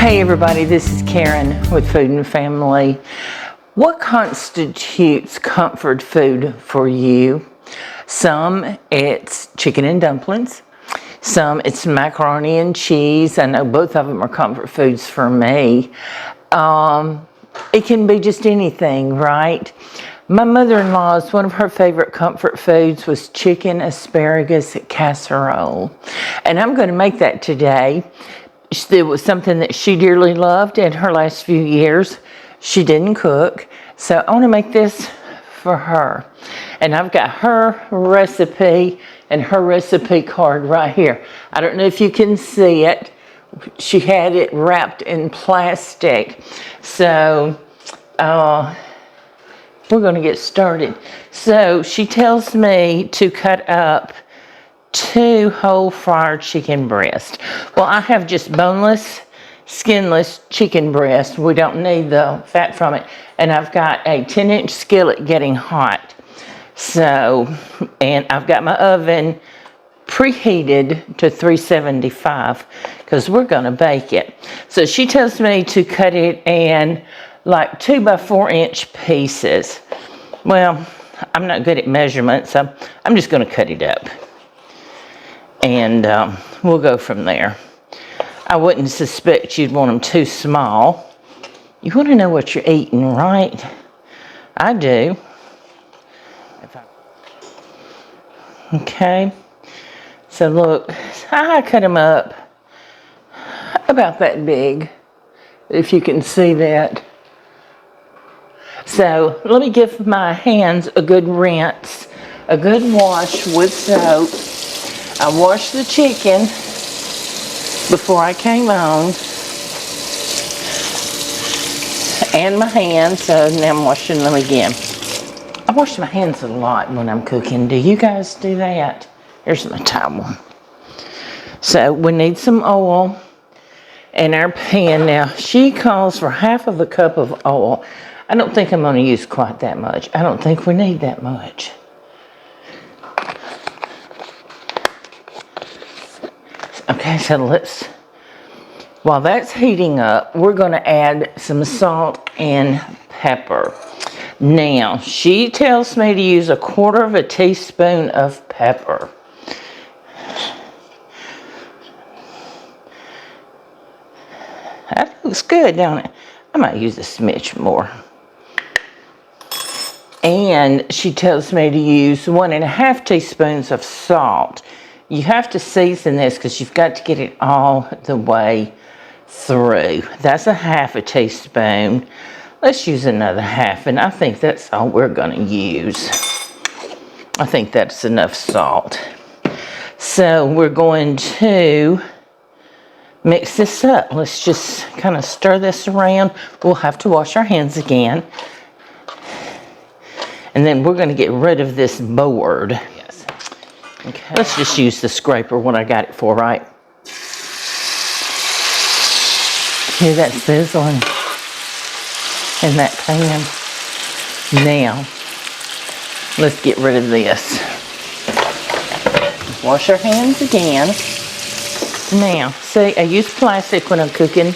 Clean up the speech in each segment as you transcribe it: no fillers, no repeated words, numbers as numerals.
Hey everybody, this is Karen with Food and Family. What constitutes comfort food for you? Some it's chicken and dumplings. Some it's macaroni and cheese. I know both of them are comfort foods for me. It can be just anything, right? My mother-in-law's, one of her favorite comfort foods was chicken asparagus casserole. And I'm going to make that today. It was something that she dearly loved in her last few years. She didn't cook, so I want to make this for her. And I've got her recipe and her recipe card right here. I don't know if you can see it. She had it wrapped in plastic. So we're going to get started. So she tells me to cut up 2 whole fried chicken breasts. Well, I have just boneless, skinless chicken breast. We don't need the fat from it. And I've got a 10-inch skillet getting hot. So, and I've got my oven preheated to 375 because we're going to bake it. So she tells me to cut it in like 2 by 4 inch pieces. Well, I'm not good at measurements, so I'm just going to cut it up. And we'll go from there. I wouldn't suspect you'd want them too small. You want to know what you're eating, right? I do. Okay. So look, I cut them up about that big, if you can see that. So let me give my hands a good rinse, a good wash with soap. I washed the chicken before I came on, and my hands, so now I'm washing them again. I wash my hands a lot when I'm cooking. Do you guys do that? Here's my towel. So we need some oil in our pan. Now, she calls for half of a cup of oil. I don't think I'm going to use quite that much. I don't think we need that much. Okay, so while that's heating up, we're going to add some salt and pepper. Now, she tells me to use 1/4 teaspoon of pepper. That looks good, don't it? I might use a smidge more. And she tells me to use 1.5 teaspoons of salt. You have to season this because you've got to get it all the way through. That's 1/2 teaspoon. Let's use another 1/2, and I think that's all we're going to use. I think that's enough salt. So we're going to mix this up. Let's just kind of stir this around. We'll have to wash our hands again. And then we're going to get rid of this board. Yes. Okay. Let's just use the scraper when I got it for, right? Hear that sizzling in that pan? Now, let's get rid of this. Wash our hands again. Now, see, I use plastic when I'm cooking,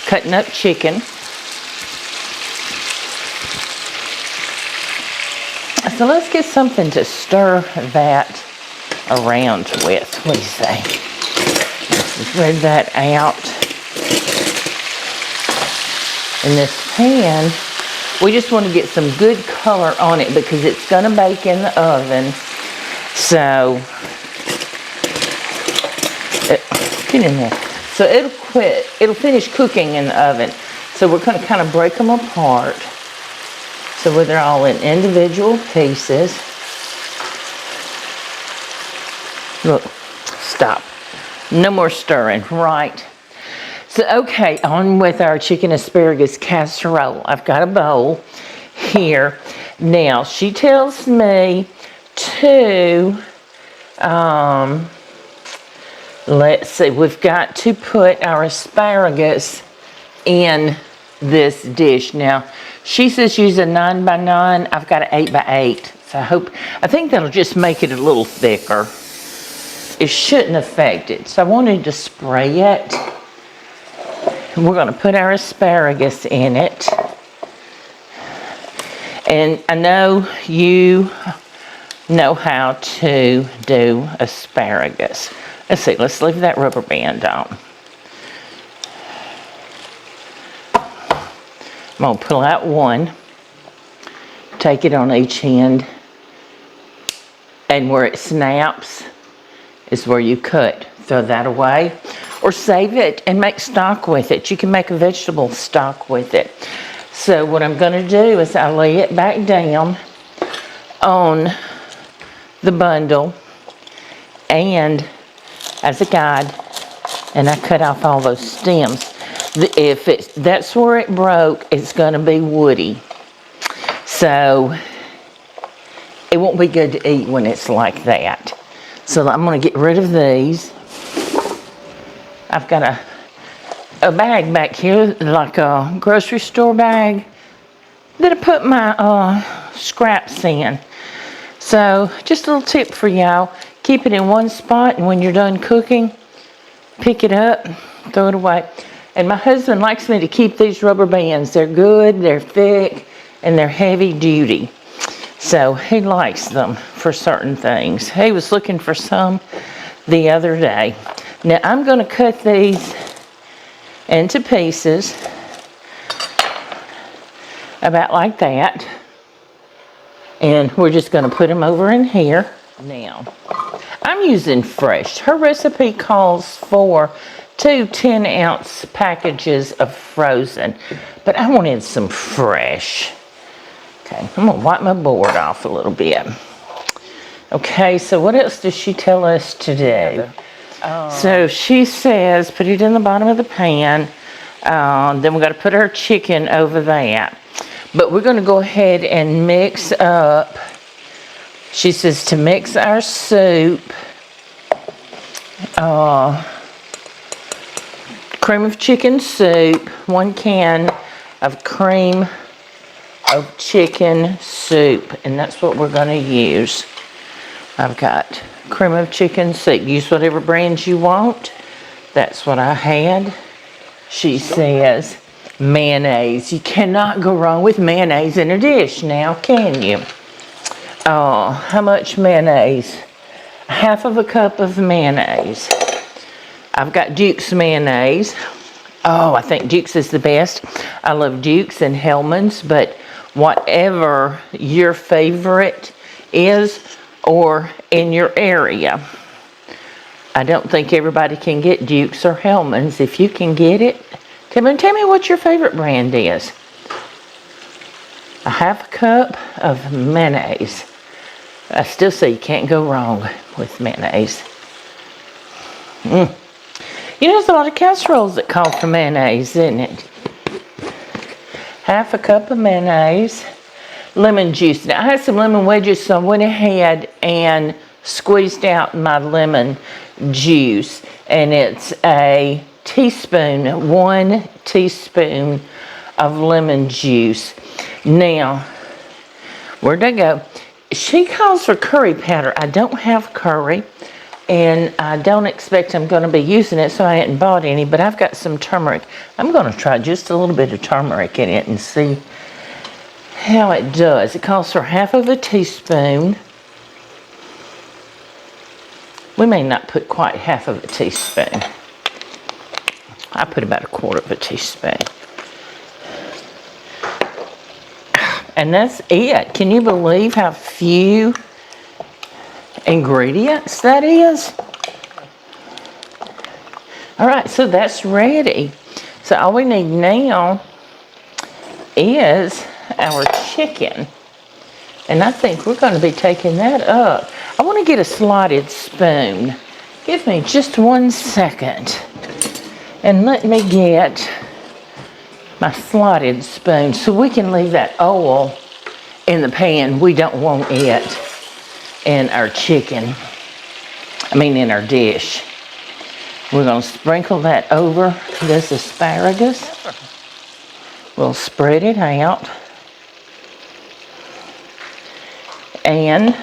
cutting up chicken. So let's get something to stir that around with. What do you say? Let's spread that out. In this pan, we just want to get some good color on it because it's going to bake in the oven. So, get in there. So it'll finish cooking in the oven. So we're going to kind of break them apart. So they're all in individual pieces. Look, stop. No more stirring, right? So, okay, on with our chicken asparagus casserole. I've got a bowl here. Now, she tells me to, let's see, we've got to put our asparagus in this dish. Now, she says use a 9 by 9. I've got an 8 by 8. So I think that'll just make it a little thicker. It shouldn't affect it. So I wanted to spray it we're going to put our asparagus in it. And I know you know how to do asparagus. Let's see, let's leave that rubber band on. I'm going to pull out one, take it on each end, and where it snaps is where you cut. Throw that away or save it and make stock with it. You can make a vegetable stock with it. So what I'm going to do is I lay it back down on the bundle and as a guide, and I cut off all those stems. If that's where it broke, it's going to be woody. So it won't be good to eat when it's like that. So I'm going to get rid of these. I've got a bag back here, like a grocery store bag, that I put my scraps in. So just a little tip for y'all. Keep it in one spot, and when you're done cooking, pick it up, throw it away. And my husband likes me to keep these rubber bands. They're good, they're thick, and they're heavy duty. So he likes them for certain things. He was looking for some the other day. Now I'm going to cut these into pieces about like that. And we're just going to put them over in here. Now, I'm using fresh. Her recipe calls for 2 10-ounce packages of frozen, but I wanted some fresh. Okay, I'm going to wipe my board off a little bit. Okay, so what else does she tell us to do? So she says put it in the bottom of the pan. Then we've got to put our chicken over that. But we're going to go ahead and mix up. She says to mix our soup. Cream of chicken soup. 1 can of cream of chicken soup. And that's what we're going to use. I've got cream of chicken soup. Use whatever brand you want. That's what I had. She says mayonnaise. You cannot go wrong with mayonnaise in a dish now, can you? How much mayonnaise? 1/2 cup of mayonnaise. I've got Duke's mayonnaise. I think Duke's is the best. I love Duke's and Hellman's, but whatever your favorite is or in your area. I don't think everybody can get Duke's or Hellman's. If you can get it, tell me what your favorite brand is. 1/2 cup of mayonnaise. I still say you can't go wrong with mayonnaise. You know, there's a lot of casseroles that call for mayonnaise, isn't it? 1/2 cup of mayonnaise. Lemon juice. Now, I had some lemon wedges, so I went ahead and squeezed out my lemon juice. And it's a teaspoon, 1 teaspoon of lemon juice. Now, where'd that go? She calls for curry powder. I don't have curry, and I don't expect I'm going to be using it, so I hadn't bought any, but I've got some turmeric. I'm going to try just a little bit of turmeric in it and see how it does. It calls for 1/2 teaspoon. We may not put quite 1/2 teaspoon. I put about 1/4 teaspoon. And that's it. Can you believe how few ingredients that is? All right, so that's ready. So all we need now is our chicken. And I think we're going to be taking that up. I want to get a slotted spoon. Give me just 1 second. And let me get my slotted spoon so we can leave that oil in the pan. We don't want it in our chicken. In our dish. We're going to sprinkle that over this asparagus. We'll spread it out. And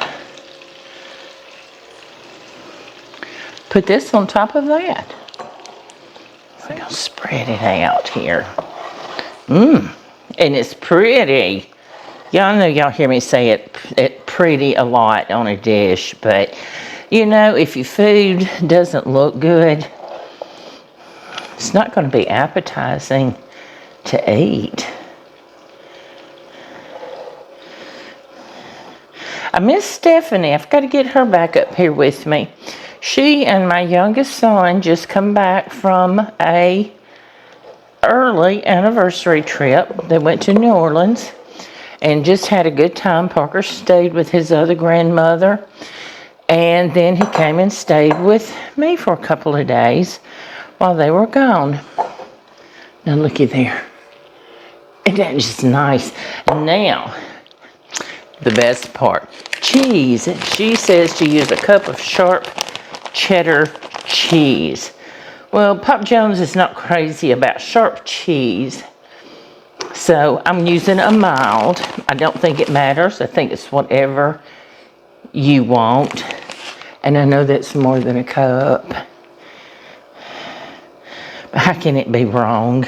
put this on top of that. I'm going to spread it out here. And it's pretty. Y'all know y'all hear me say it pretty a lot on a dish, but you know, if your food doesn't look good, it's not going to be appetizing to eat. I miss Stephanie. I've got to get her back up here with me. She and my youngest son just come back from a early anniversary trip. They went to New Orleans and just had a good time. Parker stayed with his other grandmother, and then he came and stayed with me for a couple of days while they were gone. Now looky there. Isn't that just nice? Now, the best part. Cheese. She says to use a cup of sharp cheddar cheese. Well, Pop Jones is not crazy about sharp cheese, so I'm using a mild. I don't think it matters. I think it's whatever you want. And I know that's more than a cup. But how can it be wrong?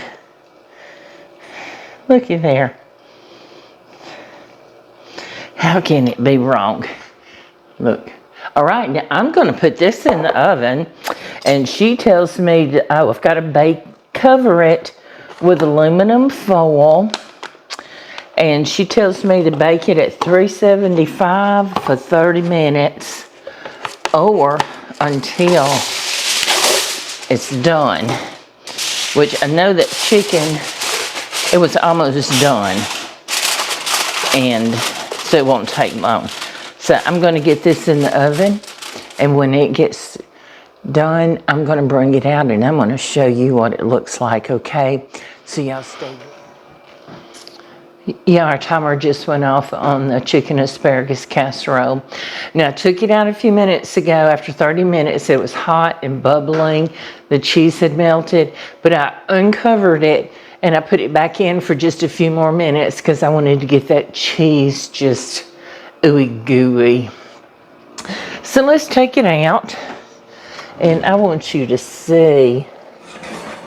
Looky there. How can it be wrong? Look. All right, now I'm going to put this in the oven, and she tells me that, oh, I've got to cover it with aluminum foil, and she tells me to bake it at 375 for 30 minutes or until it's done, which I know that chicken, it was almost done, and so it won't take long. So I'm going to get this in the oven, and when it gets done, I'm going to bring it out and I'm going to show you what it looks like, okay? So y'all stay. Yeah, our timer just went off on the chicken asparagus casserole. Now, I took it out a few minutes ago. After 30 minutes, it was hot and bubbling. The cheese had melted, but I uncovered it and I put it back in for just a few more minutes because I wanted to get that cheese just ooey gooey. So let's take it out, and I want you to see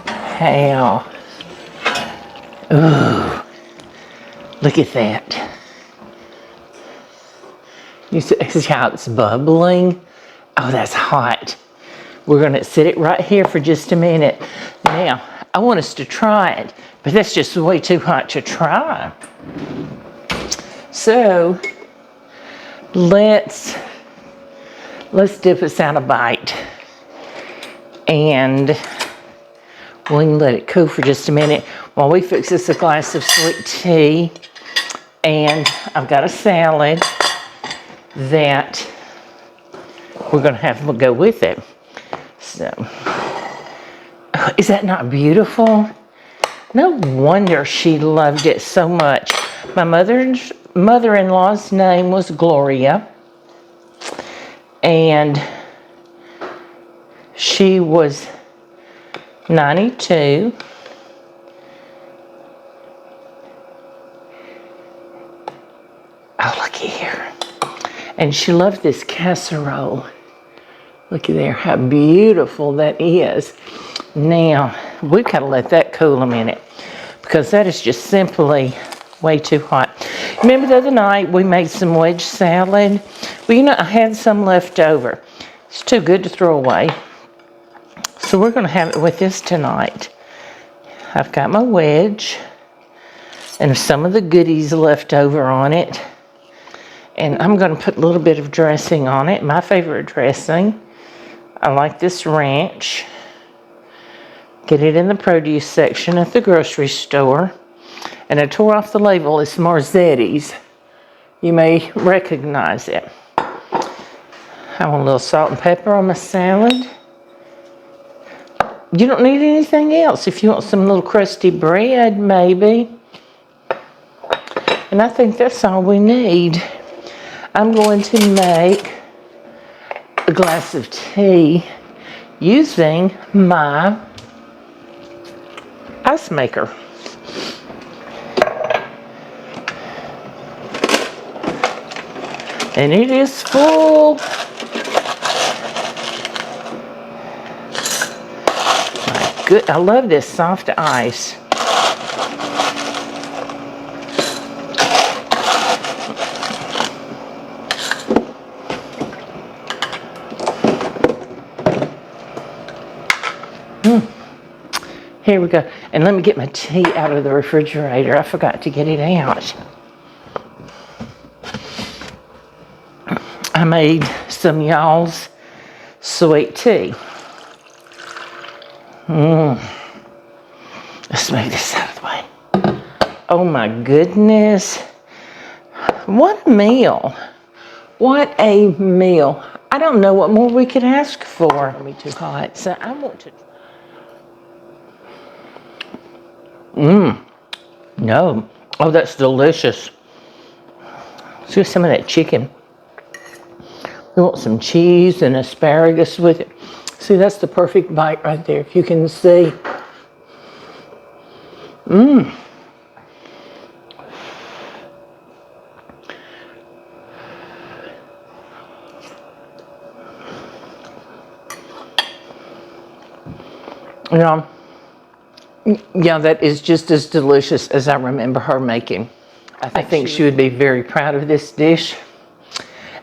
how, ooh, look at that. You see how it's bubbling? Oh, that's hot. We're gonna sit it right here for just a minute. Now, I want us to try it, but that's just way too hot to try. So, let's dip us out a bite, and we can let it cool for just a minute while we fix us a glass of sweet tea. And I've got a salad that we're going to have to go with it. So, is that not beautiful? No wonder she loved it so much. My mother-in-law's name was Gloria, and she was 92. Oh, looky here. And she loved this casserole. Looky there, how beautiful that is. Now, we've got to let that cool a minute because that is just simply way too hot. Remember the other night we made some wedge salad? Well, you know, I had some left over. It's too good to throw away. So we're going to have it with this tonight. I've got my wedge and some of the goodies left over on it. And I'm going to put a little bit of dressing on it, my favorite dressing. I like this ranch. Get it in the produce section at the grocery store. And I tore off the label. It's Marzetti's. You may recognize it. I want a little salt and pepper on my salad. You don't need anything else. If you want some little crusty bread, maybe. And I think that's all we need. I'm going to make a glass of tea using my ice maker. And it is full. My good. I love this soft ice. Here we go. And let me get my tea out of the refrigerator. I forgot to get it out. I made some y'all's sweet tea. Let's move this out of the way. Oh my goodness. What a meal. What a meal. I don't know what more we could ask for. It'll be too hot. So I want to... No. Oh, that's delicious. Let's get some of that chicken. We want some cheese and asparagus with it. See, that's the perfect bite right there, if you can see. Yeah, that is just as delicious as I remember her making. I think she would be very proud of this dish.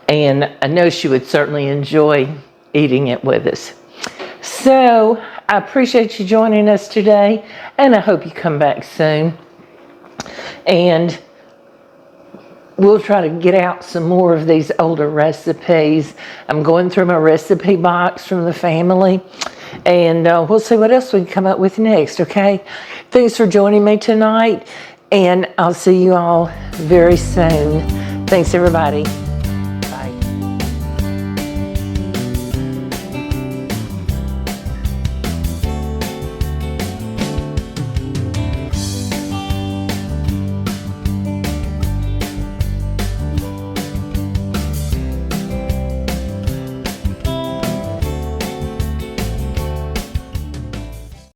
And I know she would certainly enjoy eating it with us. So I appreciate you joining us today, and I hope you come back soon. And we'll try to get out some more of these older recipes. I'm going through my recipe box from the family, and we'll see what else we can come up with next, okay? Thanks for joining me tonight, and I'll see you all very soon. Thanks, everybody.